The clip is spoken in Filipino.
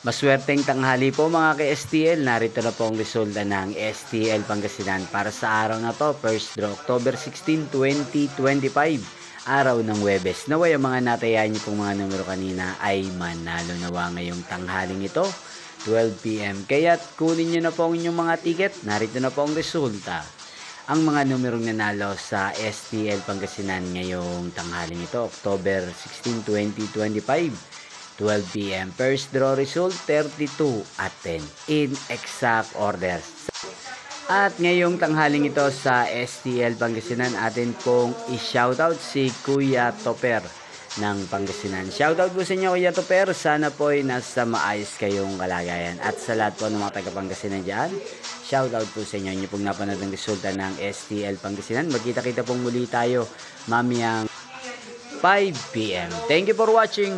Maswerteng tanghali po mga ka-STL, narito na po ang resulta ng STL Pangasinan para sa araw na to, first draw October 16, 2025, araw ng Huwebes. Naway ang mga natayaan niyo pong mga numero kanina ay manalo nawa ngayong tanghaling ito, 12 PM. Kaya't kunin niyo na po ang inyong mga ticket, narito na po ang resulta. Ang mga numerong nanalo sa STL Pangasinan ngayong tanghaling ito, October 16, 2025, 12 PM. First draw result, 32 at 10 in exact orders. At ngayong tanghaling ito sa STL Pangasinan, atin pong i-shoutout si Kuya Toper ng Pangasinan. Shoutout po sa inyo Kuya Toper, sana po ay nasa maayos kayong kalagayan. At sa lahat po ng mga taga Pangasinan dyan, shoutout po sa inyo. Inyo pong napanood ang resulta ng STL Pangasinan. Magkita-kita pong muli tayo mamayang 5 PM. Thank you for watching.